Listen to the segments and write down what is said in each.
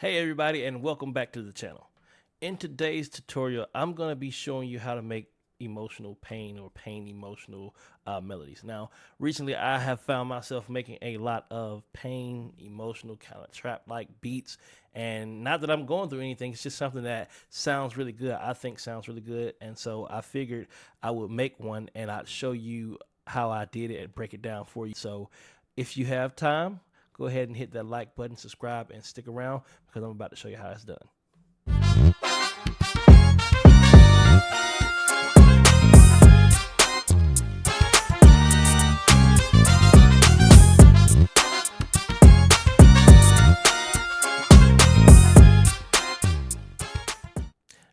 Hey everybody, and welcome back to the channel. In today's tutorial, I'm going to be showing you how to make emotional pain or pain emotional melodies. Now, recently I have found myself making a lot of pain emotional kind of trap like beats, and not that I'm going through anything, it's just something that sounds really good. I think sounds really good, and so I figured I would make one and I'd show you how I did it and break it down for you. So if you have time, go ahead and hit that like button, subscribe, and stick around because I'm about to show you how it's done.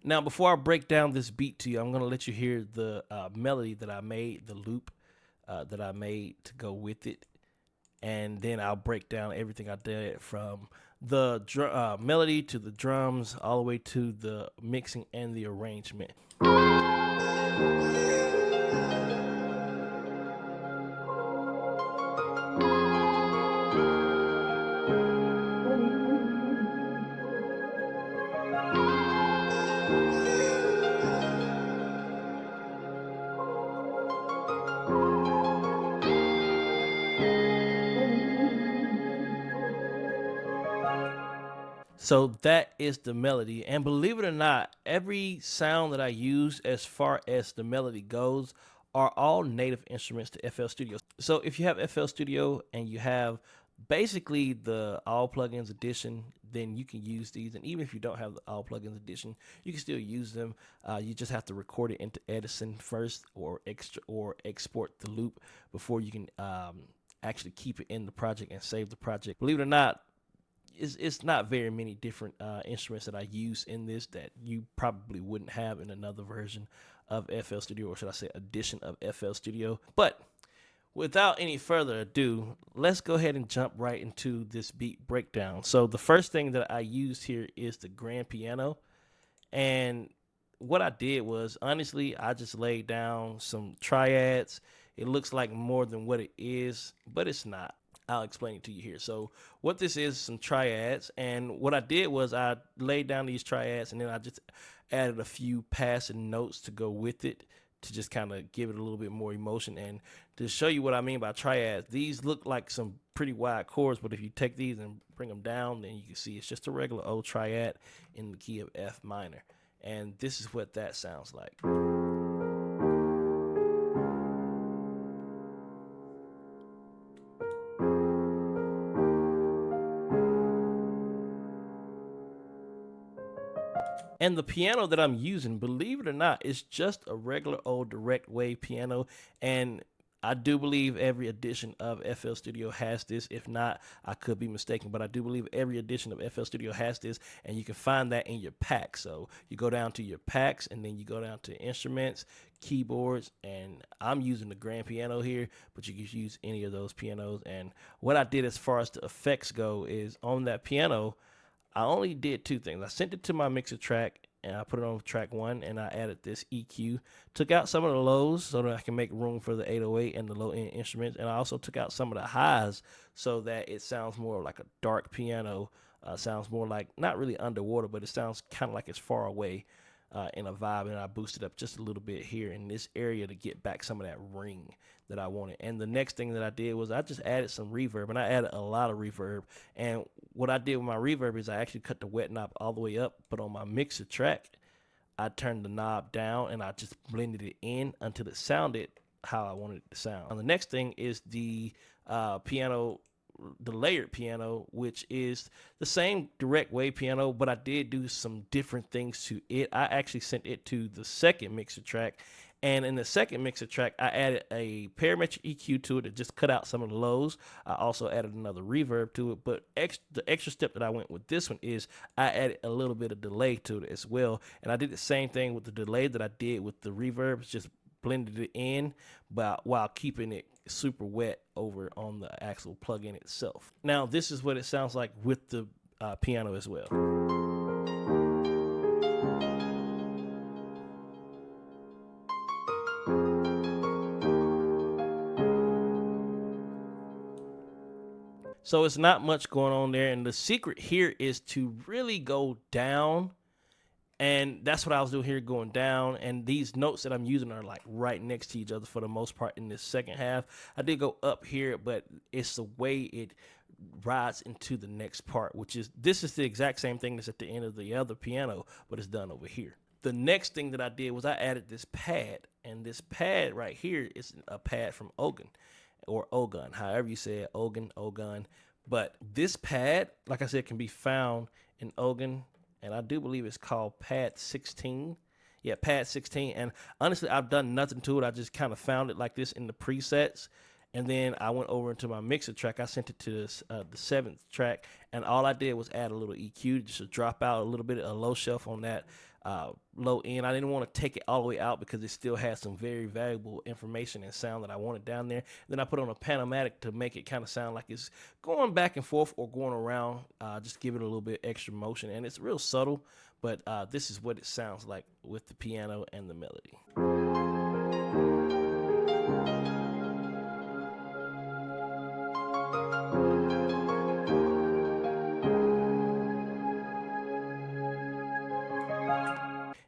Now, before I break down this beat to you, I'm going to let you hear the melody that I made, the loop that I made to go with it. And then I'll break down everything I did from the melody to the drums, all the way to the mixing and the arrangement. So that is the melody. And believe it or not, every sound that I use as far as the melody goes are all native instruments to FL Studio. So if you have FL Studio and you have basically the all plugins edition, then you can use these. And even if you don't have the all plugins edition, you can still use them. You just have to record it into Edison first, or export the loop before you can actually keep it in the project and save the project. Believe it or not, it's not very many different instruments that I use in this that you probably wouldn't have in another version of FL Studio, or should I say edition of FL Studio. But without any further ado, let's go ahead and jump right into this beat breakdown. So the first thing that I used here is the grand piano. And what I did was, honestly, I just laid down some triads. It looks like more than what it is, but it's not. I'll explain it to you here. So what this is, some triads, and what I did was I laid down these triads, and then I just added a few passing notes to go with it to just kind of give it a little bit more emotion. And to show you what I mean by triads, these look like some pretty wide chords, but if you take these and bring them down, then you can see it's just a regular old triad in the key of F minor. And this is what that sounds like. And the piano that I'm using, believe it or not, is just a regular old direct wave piano. And I do believe every edition of FL Studio has this. If not, I could be mistaken, but I do believe every edition of FL Studio has this, and you can find that in your pack. So you go down to your packs, and then you go down to instruments, keyboards, and I'm using the grand piano here, but you can use any of those pianos. And what I did as far as the effects go is on that piano, I only did two things. I sent it to my mixer track and I put it on track 1, and I added this EQ. Took out some of the lows so that I can make room for the 808 and the low end instruments. And I also took out some of the highs so that it sounds more like a dark piano. Sounds more like, not really underwater, but it sounds kind of like it's far away in a vibe. And I boosted up just a little bit here in this area to get back some of that ring that I wanted. And the next thing that I did was I just added some reverb, and I added a lot of reverb. And what I did with my reverb is I actually cut the wet knob all the way up, but on my mixer track, I turned the knob down and I just blended it in until it sounded how I wanted it to sound. And the next thing is the piano, the layered piano, which is the same direct wave piano, but I did do some different things to it. I actually sent it to the second mixer track, and in the second mixer track, I added a parametric EQ to it to just cut out some of the lows. I also added another reverb to it, but the extra step that I went with this one is I added a little bit of delay to it as well. And I did the same thing with the delay that I did with the reverb, just blended it in, but while keeping it super wet over on the actual plugin itself. Now, this is what it sounds like with the piano as well. So it's not much going on there. And the secret here is to really go down. And that's what I was doing here, going down. And these notes that I'm using are like right next to each other for the most part in this second half. I did go up here, but it's the way it rides into the next part, which is, this is the exact same thing that's at the end of the other piano, but it's done over here. The next thing that I did was I added this pad. And this pad right here is a pad from Ogun, or Ogun, however you say it, Ogun. But this pad, like I said, can be found in Ogun. And I do believe it's called Pad 16. Yeah, Pad 16. And honestly, I've done nothing to it. I just kind of found it like this in the presets. And then I went over into my mixer track. I sent it to this, the 7th track. And all I did was add a little EQ just to drop out a little bit of a low shelf on that low end. I didn't want to take it all the way out because it still has some very valuable information and sound that I wanted down there. Then I put on a Panomatic to make it kind of sound like it's going back and forth or going around, just give it a little bit extra motion. And it's real subtle, but this is what it sounds like with the piano and the melody.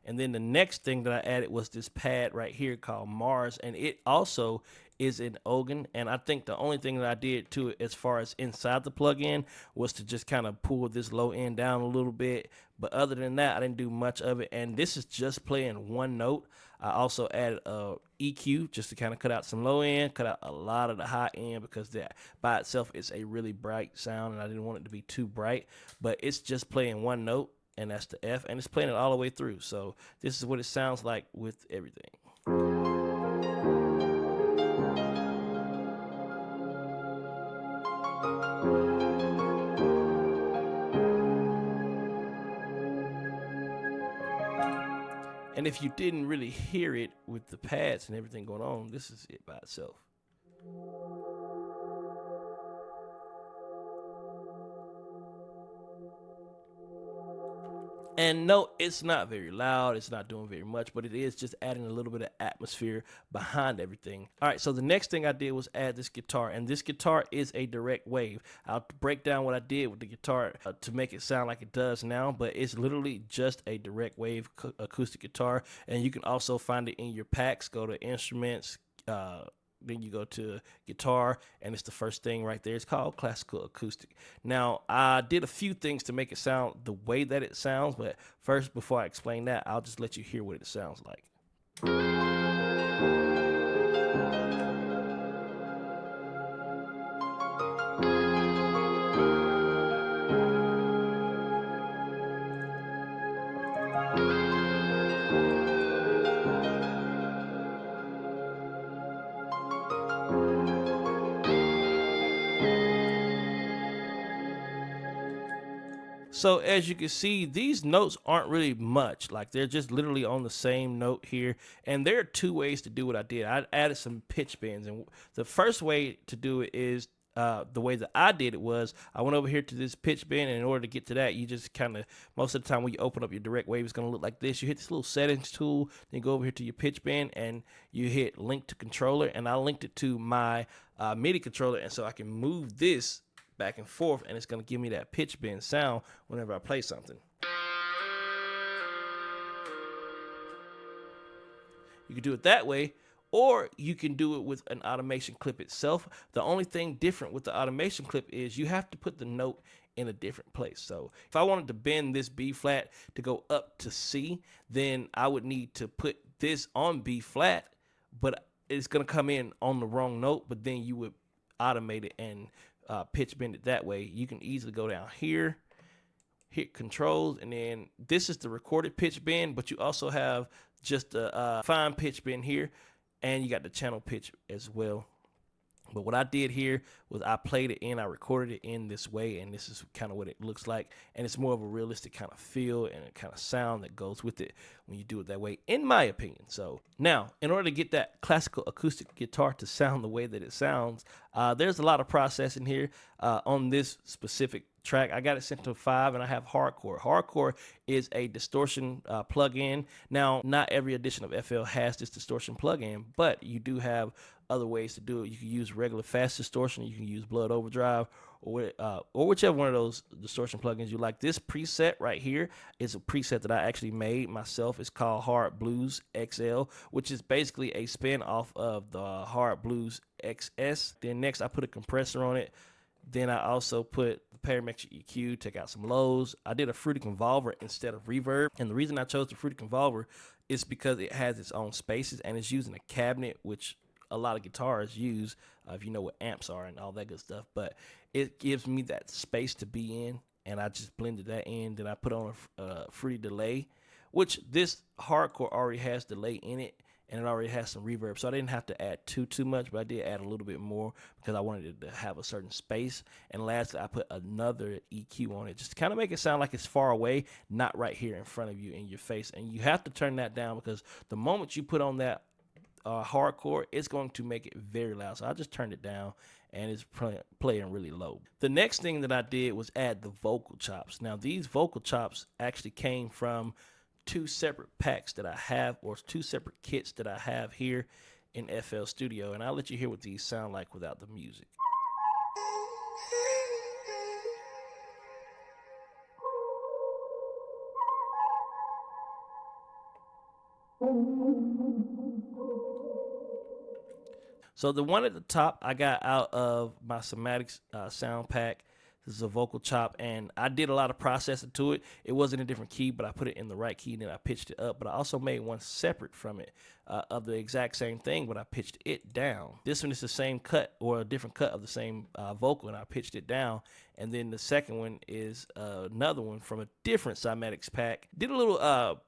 And then the next thing that I added was this pad right here called Mars, and it also is in Ogun. And I think the only thing that I did to it as far as inside the plugin was to just kind of pull this low end down a little bit. But other than that, I didn't do much of it. And this is just playing one note. I also added a EQ just to kind of cut out some low end, cut out a lot of the high end, because that by itself is a really bright sound and I didn't want it to be too bright. But it's just playing one note, and that's the F, and it's playing it all the way through. So this is what it sounds like with everything. And if you didn't really hear it with the pads and everything going on, this is it by itself. And no, it's not very loud. It's not doing very much, but it is just adding a little bit of atmosphere behind everything. All right, so the next thing I did was add this guitar, and this guitar is a direct wave. I'll break down what I did with the guitar to make it sound like it does now, but it's literally just a direct wave acoustic guitar, and you can also find it in your packs. Go to Instruments, then you go to guitar, and it's the first thing right there. It's called classical acoustic. Now, I did a few things to make it sound the way that it sounds, but first, before I explain that, I'll just let you hear what it sounds like. So as you can see, these notes aren't really much. Like, they're just literally on the same note here. And there are two ways to do what I did. I added some pitch bends. And the first way to do it is the way that I did it was I went over here to this pitch bend, and in order to get to that, you just kind of, most of the time when you open up your direct wave, it's going to look like this. You hit this little settings tool, then you go over here to your pitch bend, and you hit link to controller. And I linked it to my MIDI controller, and so I can move this back and forth, and it's going to give me that pitch bend sound whenever I play something. You can do it that way, or you can do it with an automation clip itself. The only thing different with the automation clip is you have to put the note in a different place. So if I wanted to bend this B flat to go up to C, then I would need to put this on B flat, but it's going to come in on the wrong note, but then you would automate it and pitch bend it that way. You can easily go down here, hit controls, and then this is the recorded pitch bend, but you also have just a fine pitch bend here, and you got the channel pitch as well. But what I did here was I played it in, I recorded it in this way, and this is kind of what it looks like. And it's more of a realistic kind of feel and a kind of sound that goes with it when you do it that way, in my opinion. So now, in order to get that classical acoustic guitar to sound the way that it sounds, there's a lot of processing here on this specific track. I got it set to 5, and I have hardcore. Hardcore is a distortion plugin. Now, not every edition of FL has this distortion plugin, but you do have other ways to do it. You can use regular fast distortion, you can use blood overdrive, or whichever one of those distortion plugins you like. This preset right here is a preset that I actually made myself. It's called Hard Blues XL, which is basically a spin off of the Hard Blues XS. Then next I put a compressor on it. Then I also put the parametric EQ, take out some lows. I did a Fruity Convolver instead of reverb. And the reason I chose the Fruity Convolver is because it has its own spaces and it's using a cabinet, which a lot of guitars use, if you know what amps are and all that good stuff. But it gives me that space to be in, and I just blended that in. Then I put on a Fruity delay, which this hardcore already has delay in it, and it already has some reverb, so I didn't have to add too much, but I did add a little bit more because I wanted it to have a certain space. And lastly, I put another EQ on it just to kind of make it sound like it's far away, not right here in front of you in your face. And you have to turn that down because the moment you put on that hardcore, it's going to make it very loud. So I just turned it down, and it's playing really low. The next thing that I did was add the vocal chops. Now these vocal chops actually came from two separate packs that I have, or two separate kits that I have here in FL Studio, and I'll let you hear what these sound like without the music. So the one at the top I got out of my Somatics sound pack. This is a vocal chop, and I did a lot of processing to it. It wasn't a different key, but I put it in the right key, and then I pitched it up. But I also made one separate from it of the exact same thing, but I pitched it down. This one is the same cut, or a different cut of the same vocal, and I pitched it down. And then the second one is another one from a different Somatics pack. Did a little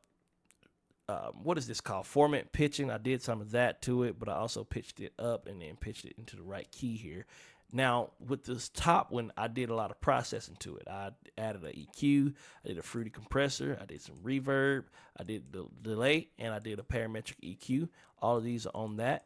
what is this called? Formant pitching. I did some of that to it, but I also pitched it up and then pitched it into the right key here. Now, with this top one, I did a lot of processing to it. I added an EQ, I did a Fruity compressor, I did some reverb, I did the delay, and I did a parametric EQ. All of these are on that.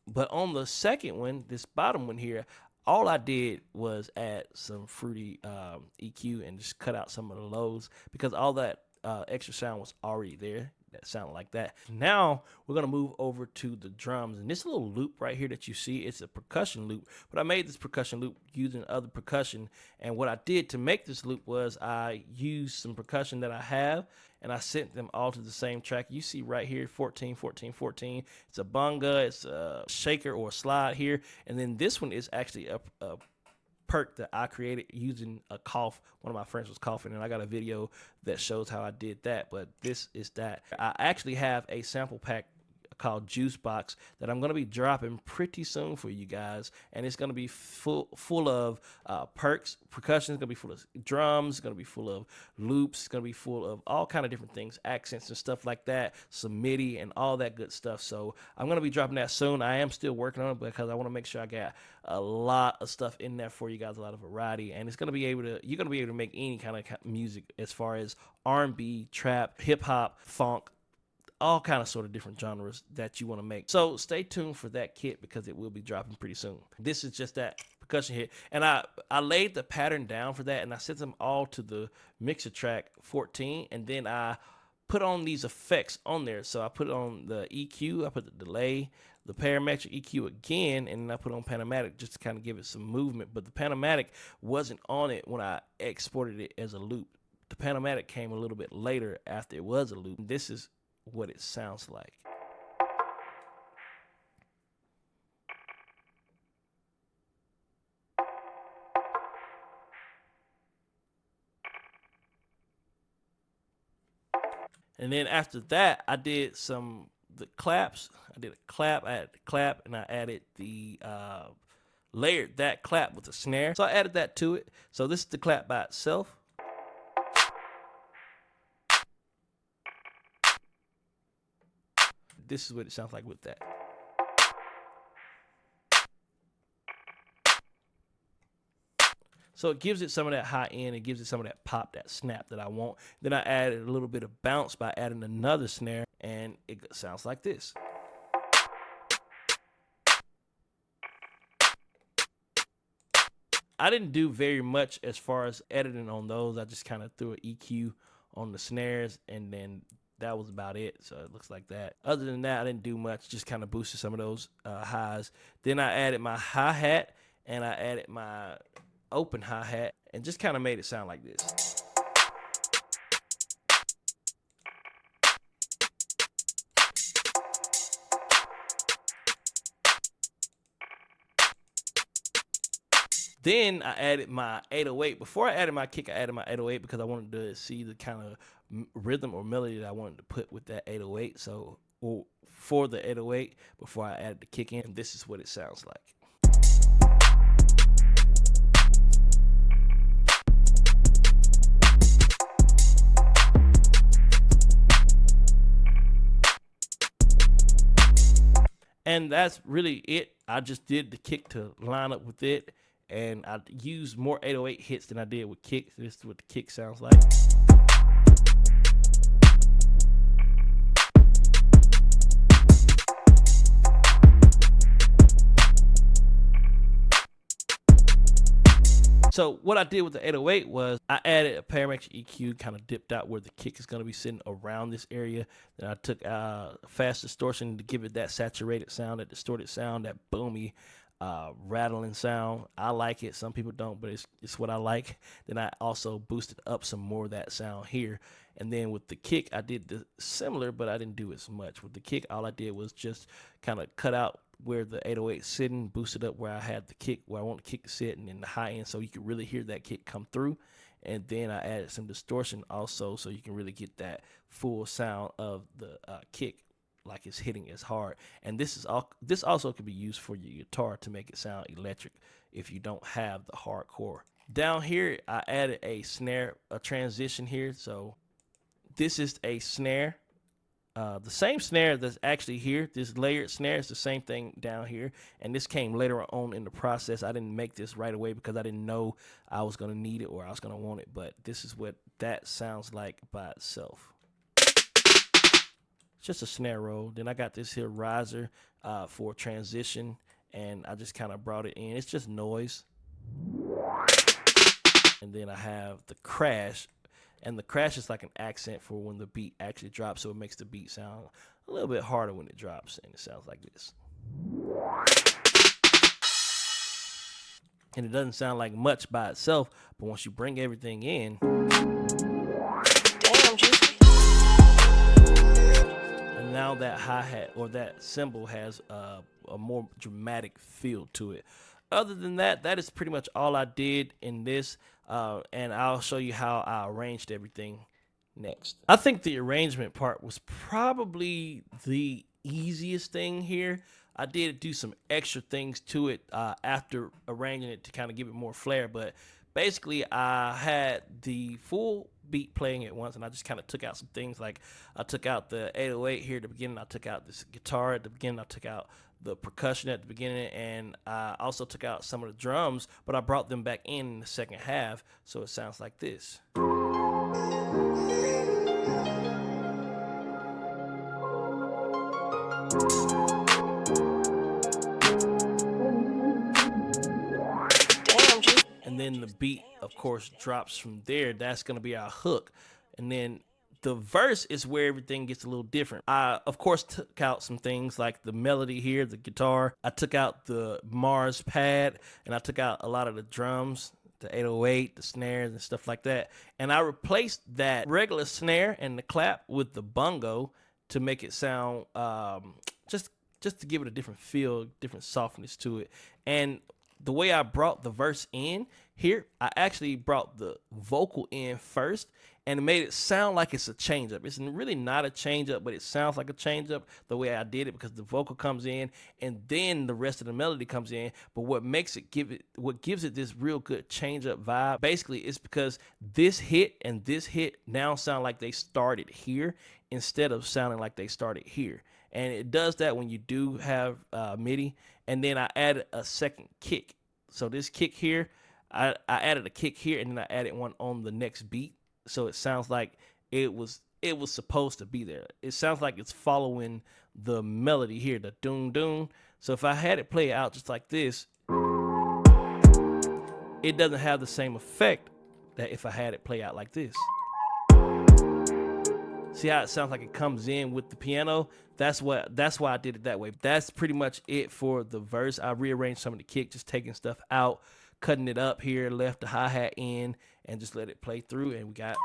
But on the second one, this bottom one here, all I did was add some Fruity EQ and just cut out some of the lows because all that extra sound was already there. That sounded like that. Now we're gonna move over to the drums, and this little loop right here that you see, it's a percussion loop, but I made this percussion loop using other percussion. And what I did to make this loop was I used some percussion that I have, and I sent them all to the same track. You see right here, 14 14 14. It's a bonga, it's a shaker or a slide here, and then this one is actually a perk that I created using a cough. One of my friends was coughing, and I got a video that shows how I did that, but this is that. I actually have a sample pack called Juice Box that I'm going to be dropping pretty soon for you guys, and it's going to be full of perks, percussion. It's going to be full of drums, it's going to be full of loops, it's going to be full of all kind of different things, accents and stuff like that, some MIDI and all that good stuff. So I'm going to be dropping that soon. I am still working on it because I want to make sure I got a lot of stuff in there for you guys, a lot of variety, and it's going to be able to, you're going to be able to make any kind of music as far as R&B, trap, hip hop, funk, all kind of sort of different genres that you want to make. So stay tuned for that kit because it will be dropping pretty soon. This is just that percussion hit, and I laid the pattern down for that, and I sent them all to the mixer track 14, and then I put on these effects on there. So I put on the EQ, I put the delay, the parametric EQ again, and then I put on Panamatic just to kind of give it some movement. But the Panamatic wasn't on it when I exported it as a loop. The Panamatic came a little bit later after it was a loop. This is what it sounds like. And then after that, I did the claps. I did a clap, I added the clap, and I added the layered that clap with the snare. So I added that to it. So this is the clap by itself. This is what it sounds like with that. So it gives it some of that high end, it gives it some of that pop, that snap that I want. Then I added a little bit of bounce by adding another snare, and it sounds like this. I didn't do very much as far as editing on those. I just kind of threw an EQ on the snares, and then that was about it. So it looks like that. Other than that, I didn't do much, just kind of boosted some of those highs. Then I added my hi-hat and I added my open hi-hat and just kind of made it sound like this. Then I added my 808. Before I added my kick, I added my 808 because I wanted to see the kind of rhythm or melody that I wanted to put with that 808. So for the 808, before I added the kick in, this is what it sounds like. And that's really it. I just did the kick to line up with it. And I used more 808 hits than I did with kicks. This is what the kick sounds like. So what I did with the 808 was I added a parametric EQ, kind of dipped out where the kick is going to be sitting around this area. Then I took fast distortion to give it that saturated sound, that distorted sound, that boomy rattling sound. I like it. Some people don't, but it's what I like. Then I also boosted up some more of that sound here. And then with the kick, I did the similar, but I didn't do as much. With the kick, all I did was just kind of cut out where the 808 is sitting, boosted up where I had the kick, where I want the kick to sit, and then the high end so you can really hear that kick come through. And then I added some distortion also so you can really get that full sound of the kick, like it's hitting as hard. And this also can be used for your guitar to make it sound electric if you don't have the hardcore. Down here, I added a snare, a transition here. So this is a snare. The same snare that's actually here, this layered snare, is the same thing down here. And this came later on in the process. I didn't make this right away because I didn't know I was going to need it or I was going to want it. But this is what that sounds like by itself. It's just a snare roll. Then I got this here riser for transition. And I just kind of brought it in. It's just noise. And then I have the crash. And the crash is like an accent for when the beat actually drops, so it makes the beat sound a little bit harder when it drops, and it sounds like this. And it doesn't sound like much by itself, but once you bring everything in, and now that hi-hat or that cymbal has a more dramatic feel to it. Other than that, that is pretty much all I did in this. And I'll show you how I arranged everything next. I think the arrangement part was probably the easiest thing here. I did do some extra things to it after arranging it to kind of give it more flair, but basically I had the full beat playing at once, and I just kind of took out some things. Like I took out the 808 here at the beginning, I took out this guitar at the beginning, I took out the percussion at the beginning, and I also took out some of the drums, but I brought them back in the second half, so it sounds like this. And then the beat, of course, drops from there. That's going to be our hook. And then the verse is where everything gets a little different. I, of course, took out some things like the melody here, the guitar. I took out the Mars pad, and I took out a lot of the drums, the 808, the snares, and stuff like that. And I replaced that regular snare and the clap with the bongo to make it sound just to give it a different feel, different softness to it. And the way I brought the verse in here, I actually brought the vocal in first and made it sound like it's a changeup. It's really not a changeup, but it sounds like a changeup the way I did it, because the vocal comes in and then the rest of the melody comes in. But what gives it this real good changeup vibe, basically, is because this hit and this hit now sound like they started here instead of sounding like they started here. And it does that when you do have MIDI. And then I added a second kick. So this kick here, I added a kick here, and then I added one on the next beat. So it sounds like it was supposed to be there. It sounds like it's following the melody here, the doom doom. So if I had it play out just like this, it doesn't have the same effect that if I had it play out like this. See how it sounds like it comes in with the piano? That's why I did it that way. That's pretty much it for the verse. I rearranged some of the kick, just taking stuff out, cutting it up here, left the hi-hat in, and just let it play through, and we got.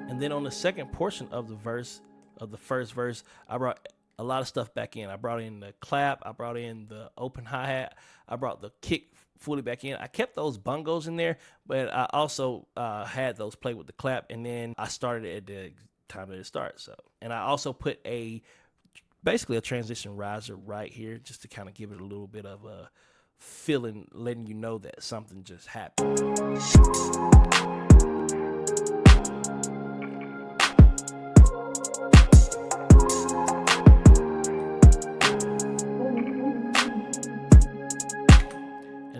And then on the second portion of the verse, of the first verse, I brought a lot of stuff back in. I brought in the clap, I brought in the open hi-hat, I brought the kick fully back in. I kept those bongos in there, but I also had those play with the clap, and then I started at the time that it starts. So, and I also put basically a transition riser right here, just to kind of give it a little bit of a feeling, letting you know that something just happened.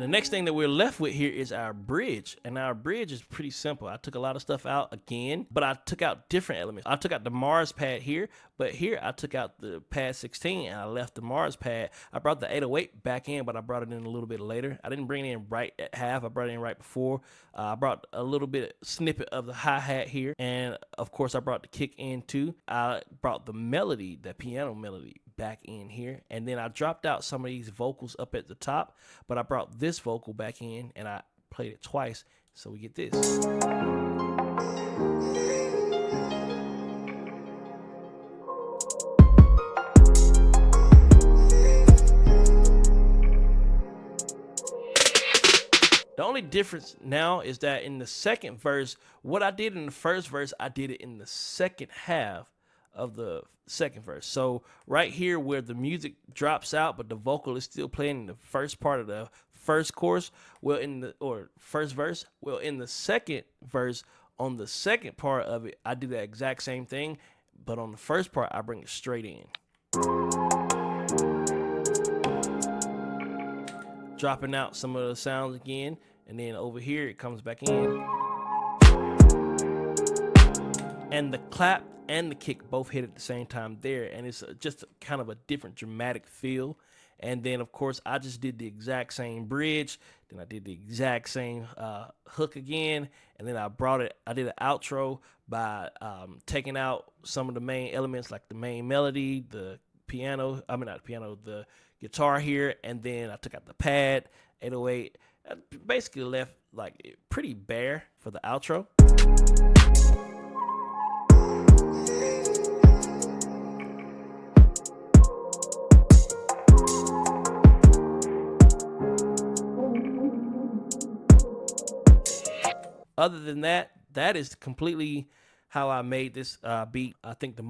The next thing that we're left with here is our bridge, and our bridge is pretty simple. I took a lot of stuff out again, but I took out different elements. I took out the Mars pad here, but here I took out the pad 16 and I left the Mars pad. I brought the 808 back in, but I brought it in a little bit later. I didn't bring it in right at half. I brought it in right before. I brought a little bit snippet of the hi-hat here, and of course I brought the kick in too. I brought the melody, the piano melody, back in here, and then I dropped out some of these vocals up at the top, but I brought this vocal back in and I played it twice, so we get this. The only difference now is that in the second verse, what I did in the first verse, I did it in the second half of the second verse. So right here where the music drops out but the vocal is still playing in the first part of the first chorus, first verse, in the second verse, on the second part of it, I do that exact same thing, but on the first part I bring it straight in, dropping out some of the sounds again, and then over here it comes back in, and the clap and the kick both hit at the same time there, and it's just kind of a different dramatic feel. And then of course I just did the exact same bridge, then I did the exact same hook again, and then I did an outro by taking out some of the main elements like the main melody, the guitar here, and then I took out the pad, 808. I basically left like pretty bare for the outro. Other than that, that is completely how I made this beat. I think the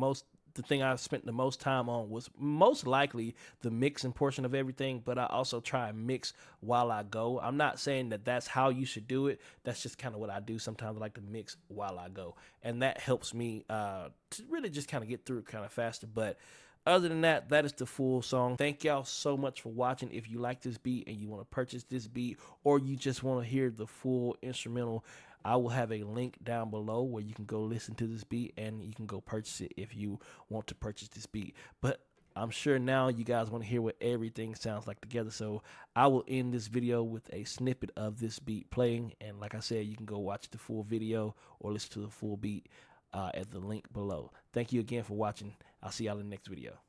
thing I spent the most time on was most likely the mixing portion of everything, but I also try and mix while I go. I'm not saying that that's how you should do it. That's just kind of what I do. Sometimes I like to mix while I go, and that helps me to really just kind of get through it kind of faster. But other than that, that is the full song. Thank y'all so much for watching. If you like this beat and you want to purchase this beat, or you just want to hear the full instrumental, I will have a link down below where you can go listen to this beat and you can go purchase it if you want to purchase this beat. But I'm sure now you guys want to hear what everything sounds like together, so I will end this video with a snippet of this beat playing, and like I said, you can go watch the full video or listen to the full beat at the link below. Thank you again for watching. I'll see y'all in the next video.